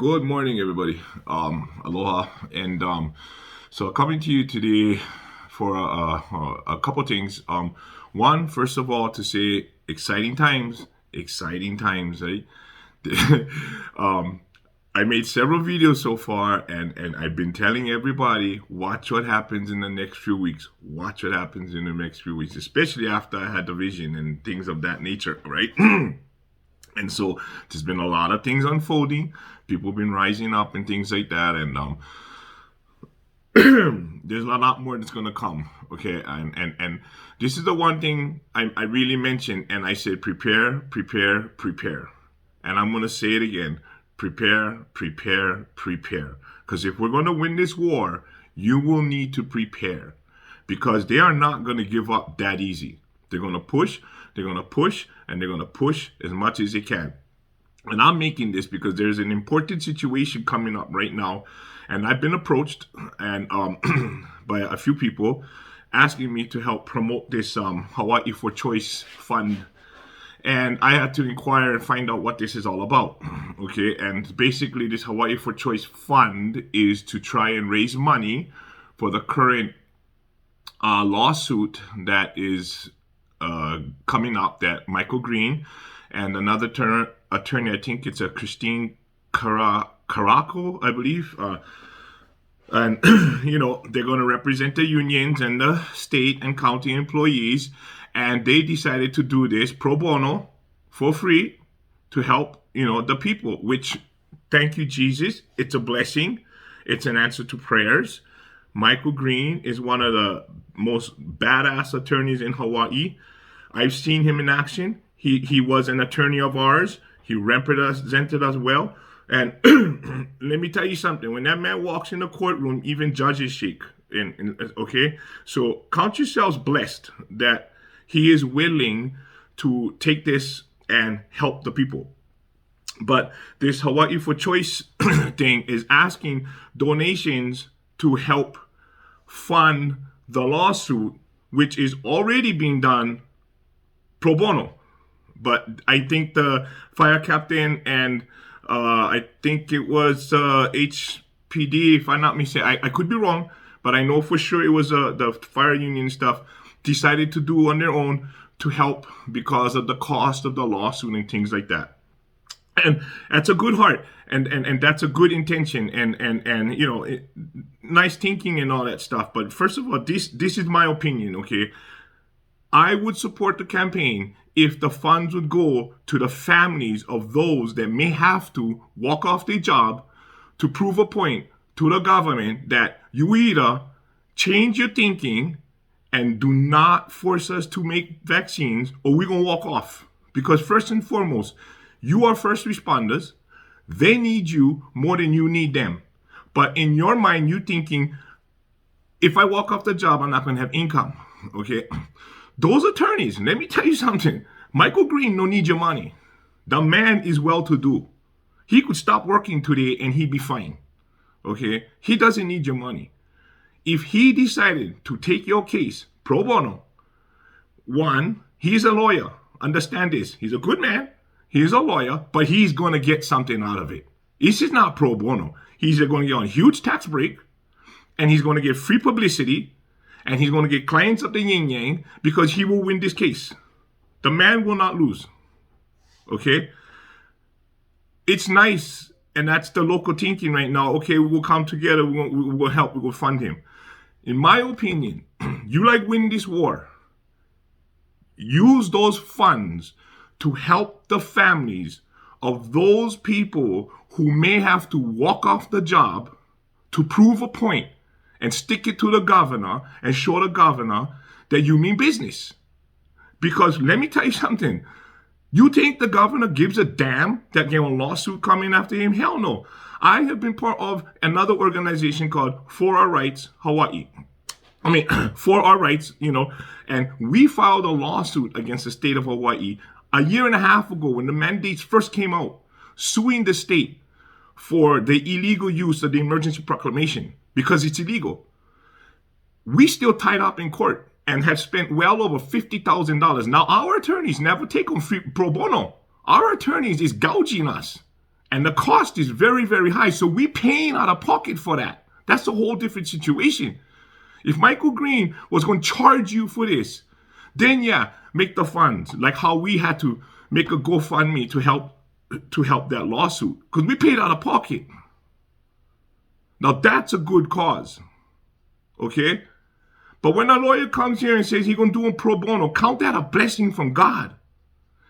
Good morning, everybody. Aloha, and so coming to you today for a couple things. One, first of all, to say exciting times, right? um, I made several videos so far, and I've been telling everybody, watch what happens in the next few weeks. Watch what happens in the next few weeks, especially after I had the vision and things of that nature, right? And so there's been a lot of things unfolding. People have been rising up and things like that. And there's a lot more that's gonna come. Okay. And this is the one thing I really mentioned, and I said prepare, prepare, prepare. And I'm gonna say it again. Prepare, prepare, prepare. Because if we're gonna win this war, you will need to prepare. Because they are not gonna give up that easy. They're gonna push, they're gonna push, and they're gonna push as much as they can. And I'm making this because there's an important situation coming up right now, and I've been approached and by a few people asking me to help promote this Hawaii for Choice fund. And I had to inquire and find out what this is all about. Okay, and basically, this Hawaii for Choice fund is to try and raise money for the current lawsuit that is coming up, that Michael Green and another attorney, I think it's a Christine Caraco, I believe, and they're going to represent the unions and the state and county employees, and they decided to do this pro bono for free to help the people. Which, thank you, Jesus, it's a blessing. It's an answer to prayers. Michael Green is one of the most badass attorneys in Hawaii. I've seen him in action. He was an attorney of ours. He represented us well. And let me tell you something. When that man walks in the courtroom, even judges shake. Okay? So count yourselves blessed that he is willing to take this and help the people. But this Hawaii for Choice thing is asking donations to help fund the lawsuit, which is already being done pro bono. But I think the fire captain and I think it was HPD, if I'm not mistaken, I could be wrong, but I know for sure it was the fire union stuff, decided to do on their own to help because of the cost of the lawsuit and things like that. And that's a good heart, and that's a good intention, and nice thinking and all that stuff. But first of all, this is my opinion, okay? I would support the campaign if the funds would go to the families of those that may have to walk off their job to prove a point to the government that you either change your thinking and do not force us to make vaccines, or we're going to walk off. Because first and foremost, you are first responders. They need you more than you need them. But in your mind, you're thinking, if I walk off the job, I'm not going to have income. Okay? Those attorneys, let me tell you something. Michael Green don't need your money. The man is well-to-do. He could stop working today and he'd be fine. Okay? He doesn't need your money. If he decided to take your case pro bono, one, he's a lawyer. Understand this. He's a good man. He's a lawyer, but he's going to get something out of it. This is not pro bono. He's going to get on a huge tax break, and he's going to get free publicity, and he's going to get clients of the yin yang because he will win this case. The man will not lose. Okay? It's nice, and that's the local thinking right now. Okay, we will come together, we will help, we will fund him. In my opinion, you like win this war. Use those funds to help the families of those people who may have to walk off the job to prove a point and stick it to the governor and show the governor that you mean business. Because let me tell you something. You think the governor gives a damn that there a lawsuit coming after him? Hell no. I have been part of another organization called For Our Rights Hawaii. For Our Rights, and we filed a lawsuit against the state of Hawaii a year and a half ago when the mandates first came out, suing the state for the illegal use of the emergency proclamation because it's illegal. We still tied up in court and have spent well over $50,000. Now, our attorneys never take on free pro bono. Our attorneys is gouging us. And the cost is very, very high. So we paying out of pocket for that. That's a whole different situation. If Michael Green was going to charge you for this, then yeah, make the funds. Like how we had to make a GoFundMe to help that lawsuit. Because we paid out of pocket. Now that's a good cause. Okay? But when a lawyer comes here and says he's going to do it pro bono, count that a blessing from God.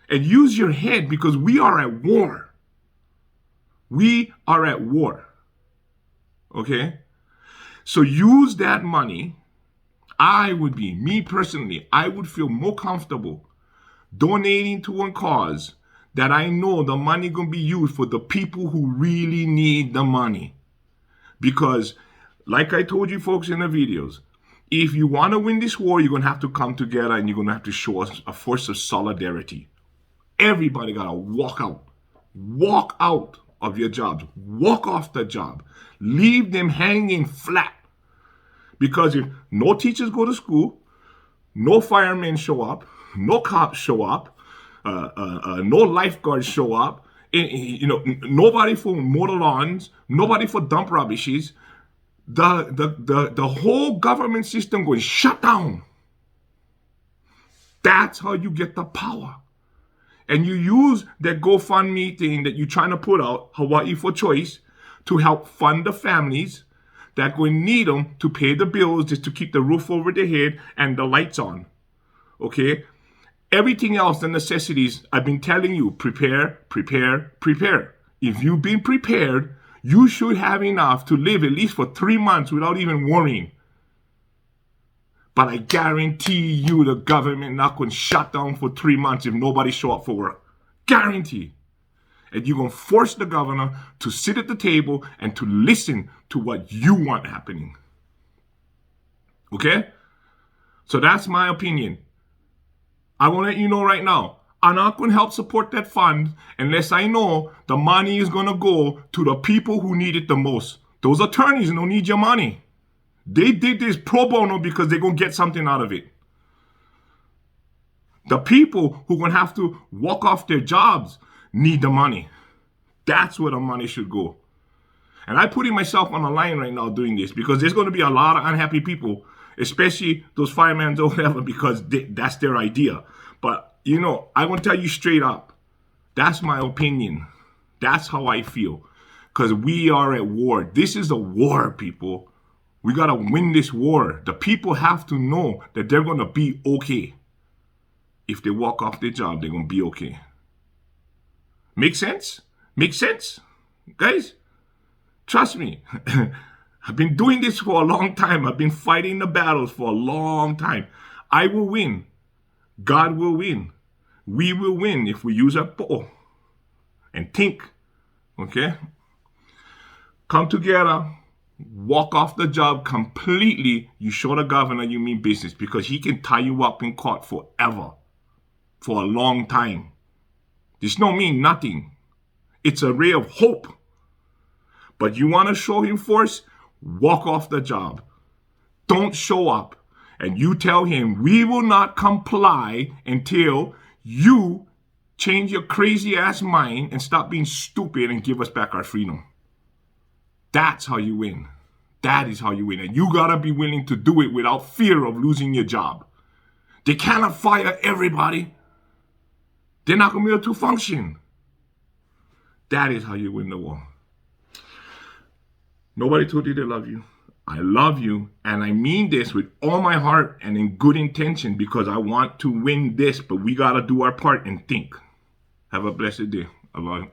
And use your head, because we are at war. We are at war. Okay? So use that money. Me personally, I would feel more comfortable donating to a cause that I know the money going to be used for the people who really need the money. Because, like I told you folks in the videos, if you want to win this war, you're going to have to come together and you're going to have to show us a force of solidarity. Everybody got to walk out. Walk out of your jobs. Walk off the job. Leave them hanging flat. Because if no teachers go to school, no firemen show up, no cops show up, no lifeguards show up, nobody for mow the lawns, nobody for dump rubbishes, the whole government system going shut down. That's how you get the power. And you use that GoFundMe thing that you're trying to put out, Hawaii for Choice, to help fund the families that going to need them to pay the bills, just to keep the roof over their head and the lights on. Okay? Everything else, the necessities, I've been telling you, prepare, prepare, prepare. If you've been prepared, you should have enough to live at least for 3 months without even worrying. But I guarantee you the government not going to shut down for 3 months if nobody show up for work. Guarantee. And you're going to force the governor to sit at the table and to listen to what you want happening. Okay? So that's my opinion. I want to let you know right now, I'm not going to help support that fund unless I know the money is going to go to the people who need it the most. Those attorneys don't need your money. They did this pro bono because they're going to get something out of it. The people who are going to have to walk off their jobs need the money. That's where the money should go. And I'm putting myself on the line right now doing this because there's going to be a lot of unhappy people, especially those firemen or whatever, because that's their idea. But, I want to tell you straight up, that's my opinion. That's how I feel. Because we are at war. This is a war, people. We got to win this war. The people have to know that they're going to be okay. If they walk off their job, they're going to be okay. Make sense? Make sense? Guys, trust me. I've been doing this for a long time. I've been fighting the battles for a long time. I will win. God will win. We will win if we use our ball and think. Okay? Come together. Walk off the job completely. You show the governor you mean business, because he can tie you up in court forever. For a long time. This don't mean nothing. It's a ray of hope. But you want to show him force? Walk off the job. Don't show up. And you tell him, we will not comply until you change your crazy ass mind and stop being stupid and give us back our freedom. That's how you win. That is how you win. And you gotta be willing to do it without fear of losing your job. They cannot fire everybody. They're not gonna be able to function. That is how you win the war. Nobody told you they love you. I love you, and I mean this with all my heart and in good intention, because I want to win this, but we gotta do our part and think. Have a blessed day. Aloha.